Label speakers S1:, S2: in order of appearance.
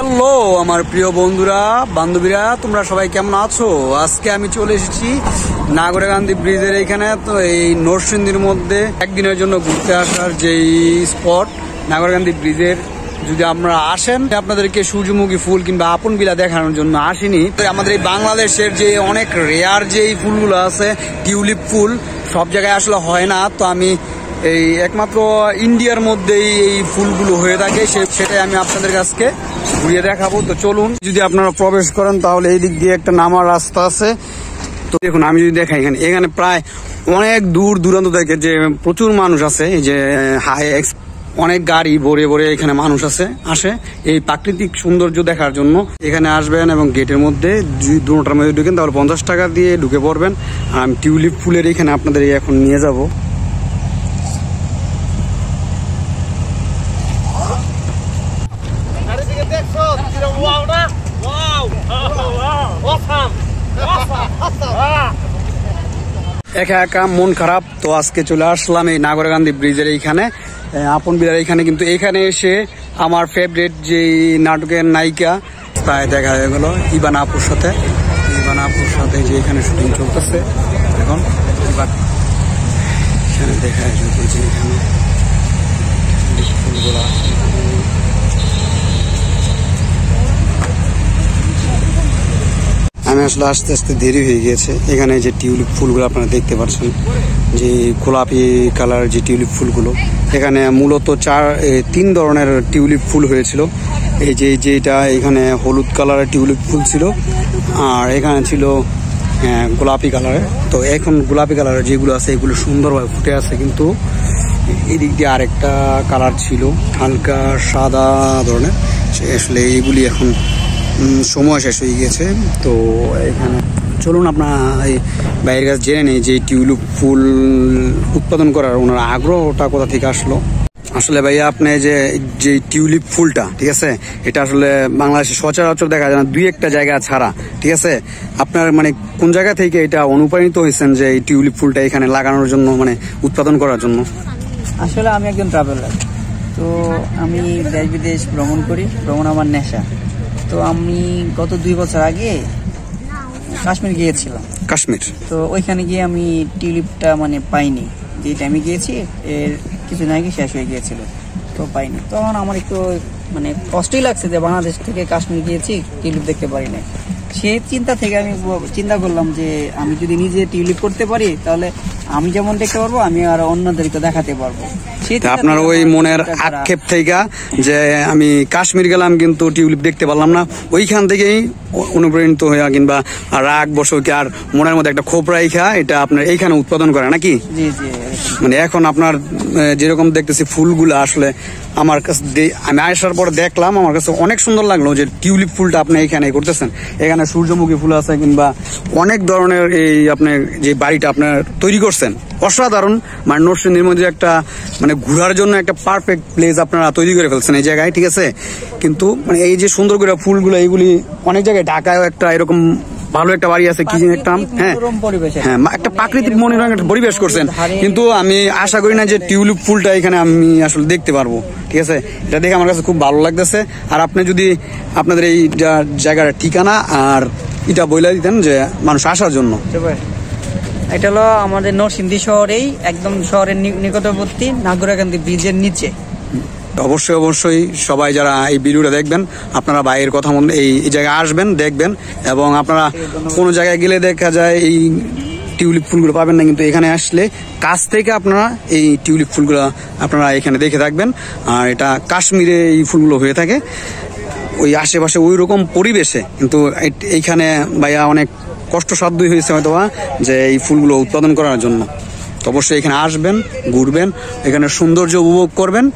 S1: Hello আমার প্রিয় বন্ধুরা বান্ধবীরা, তোমরা সবাই কেমন আছো? আজকে আমি চলে এসেছি নাগরকান্দি ব্রিজের এইখানে। তো এই নরসিংদীর মধ্যে একদিনের জন্য ঘুরতে আসার যেই স্পট নাগরকান্দি ব্রিজের, যদি আপনারা আসেন আপনাদেরকে সূর্যমুখী ফুল কিংবা আপন বিলা দেখানোর জন্য আসিনি। আমাদের এই বাংলাদেশের যে অনেক রেয়ার যেই ফুলগুলো আছে, টিউলিপ ফুল সব জায়গায় আসলে হয় না। তো আমি এই একমাত্র ইন্ডিয়ার মধ্যেই এই ফুলগুলো হয়ে থাকে, সেটাই আমি আপনাদের কাছে ঘুরিয়ে দেখাবো। তো চলুন, যদি আপনারা প্রবেশ করেন তাহলে এই দিক দিয়ে একটা নামার রাস্তা আছে। তো দেখুন, আমি যদি দেখাই এখানে প্রায় অনেক দূর দূরান্ত থেকে যে প্রচুর মানুষ আছে, এই যে অনেক গাড়ি ভরে ভরে এখানে মানুষ আসে এই প্রাকৃতিক সৌন্দর্য দেখার জন্য। এখানে আসবেন এবং গেটের মধ্যে দুটার মধ্যে ঢুকেন তাহলে 50 টাকা দিয়ে ঢুকে পড়বেন। আর আমি টিউলিপ ফুলের এখানে আপনাদের এখন নিয়ে যাব। একা একা মন খারাপ, তো আজকে চলে আসলাম এই নাগরকান্দি ব্রিজের এইখানে, আপন বিলার এইখানে। কিন্তু এইখানে এসে আমার ফেভারিট যে নাটকের নায়িকা প্রায় দেখা হয়ে গেল ইবান আপুর সাথে যে এখানে শুটিং চলতেছে এখন। এবার এখানে দেখা যাচ্ছে যে এখানে ফুলগুলো আমি আসলে আস্তে আস্তে দেরি হয়ে গিয়েছে। এখানে যে টিউলিপ ফুলগুলো আপনারা দেখতে পাচ্ছেন, যে গোলাপি কালার যে টিউলিপ ফুলগুলো, এখানে মূলত তিন ধরনের টিউলিপ ফুল হয়েছিল। এই যেটা এখানে হলুদ কালারের টিউলিপ ফুল ছিল, আর এখানে ছিল গোলাপি কালারের। তো এখন গোলাপি কালারের যেগুলো আছে এগুলো সুন্দরভাবে ফুটে আছে, কিন্তু এদিক দিয়ে আরেকটা কালার ছিল হালকা সাদা ধরনের। আসলে এইগুলি এখন সময় শেষ হয়ে গেছে। তো এখানে চলুন আপনার এই বাইরের কাছে জেনে নেই যে টিউলিপ ফুল উৎপাদন করার ওনার আগ্রহটা কোথা থেকে আসলো। আসলে ভাইয়া, আপনি যে টিউলিপ ফুলটা, ঠিক আছে, এটা আসলে বাংলাদেশে সচরাচর দেখা যায় না, দুই একটা জায়গা ছাড়া, ঠিক আছে। আপনার মানে কোন জায়গা থেকে এটা অনুপ্রাণিত হয়েছেন যে এই টিউলিপ ফুলটা এখানে লাগানোর জন্য, মানে উৎপাদন করার জন্য?
S2: আসলে আমি একজন ট্রাভেলার, তো আমি দেশ বিদেশ ভ্রমণ করি, ভ্রমণ আমার নেশা। তো আমি গত 2 বছর আগে কাশ্মীর গিয়েছিলাম।
S1: কাশ্মীর?
S2: তো ওইখানে গিয়ে আমি টিউলিপটা মানে পাইনি। যে টাইমে গিয়েছি এর কিছুদিন আগে শেষ হয়ে গিয়েছিল, তো পাইনি। তখন আমার একটু মানে কষ্টই লাগছে যে বাংলাদেশ থেকে কাশ্মীর গিয়েছি, টিউলিপ দেখতে পারি না। সেই চিন্তা থেকে আমি চিন্তা করলাম যে আমি যদি নিজে টিউলিপ করতে পারি তাহলে আমি যেমন দেখতে পারবো, আমি আর অন্যদেরকে দেখাতে পারবো।
S1: আপনার ওই মনের আক্ষেপ থেকে যে আমি কাশ্মীর গেলাম কিন্তু টিউলিপ দেখতে পারলাম না, ওইখান থেকেই অনুপ্রাণিত হয়ে কিংবা রাগ বসকে আর মনের মধ্যে একটা ক্ষোভ রাইখা এটা আপনার এইখানে উৎপাদন করে নাকি?
S2: জি জি।
S1: মানে এখন আপনার যেরকম দেখতেছি ফুলগুলো, আসলে আমার কাছে আমি আসার পরে দেখলাম, আমার কাছে অনেক সুন্দর লাগলো যে টিউলিপ ফুলটা আপনি এখানে করতেছেন। এখানে সূর্যমুখী ফুল আছে কিংবা অনেক ধরনের এই আপনার যে বাড়িটা আপনার তৈরি করছেন, অসাধারণ। মানে নরসিংদীর মধ্যে একটা মানে ঘোরার জন্য একটা পারফেক্ট প্লেস আপনারা তৈরি করে ফেলছেন এই জায়গায়, ঠিক আছে। কিন্তু মানে এই যে সুন্দর করে ফুলগুলো, এইগুলি অনেক জায়গায় ঢাকায়ও একটা এরকম ভালো একটা বাড়ি আছে, কি একটা হ্যাঁ একটা প্রাকৃতিক মনোরম একটা পরিবেশ করছেন। কিন্তু আমি আশা করি না যে টিউলিপ ফুলটা এখানে আমি আসলে দেখতে পারবো, ঠিক আছে। এটা দেখে আমার কাছে খুব ভালো লাগতেছে। আর আপনি যদি আপনাদের এই জায়গার ঠিকানা আর এটা বলে দিতেন যে মানুষ আসার জন্য।
S2: এটা হলো আমাদের নরসিংদী শহরেই, একদম শহরের নিকটবর্তী নাগরকান্দি ব্রিজের নিচে।
S1: অবশ্যই সবাই যারা এই ভিডিওটা দেখবেন, আপনারা ভাইয়ের কথা মতো এই জায়গায় আসবেন, দেখবেন। এবং আপনারা কোনো জায়গায় গেলে দেখা যায় এই টিউলিপ ফুলগুলো পাবেন না, কিন্তু এখানে আসলে কাছ থেকে আপনারা এই টিউলিপ ফুলগুলো আপনারা এখানে দেখে থাকবেন। আর এটা কাশ্মীরে এই ফুলগুলো হয়ে থাকে, ওই আশেপাশে ওই রকম পরিবেশে। কিন্তু এইখানে ভাইয়া অনেক কষ্টসাধ্যই হয়েছে হয়তো যে এই ফুলগুলো উৎপাদন করার জন্য। তো অবশ্যই এখানে আসবেন, ঘুরবেন, এখানে সৌন্দর্য উপভোগ করবেন।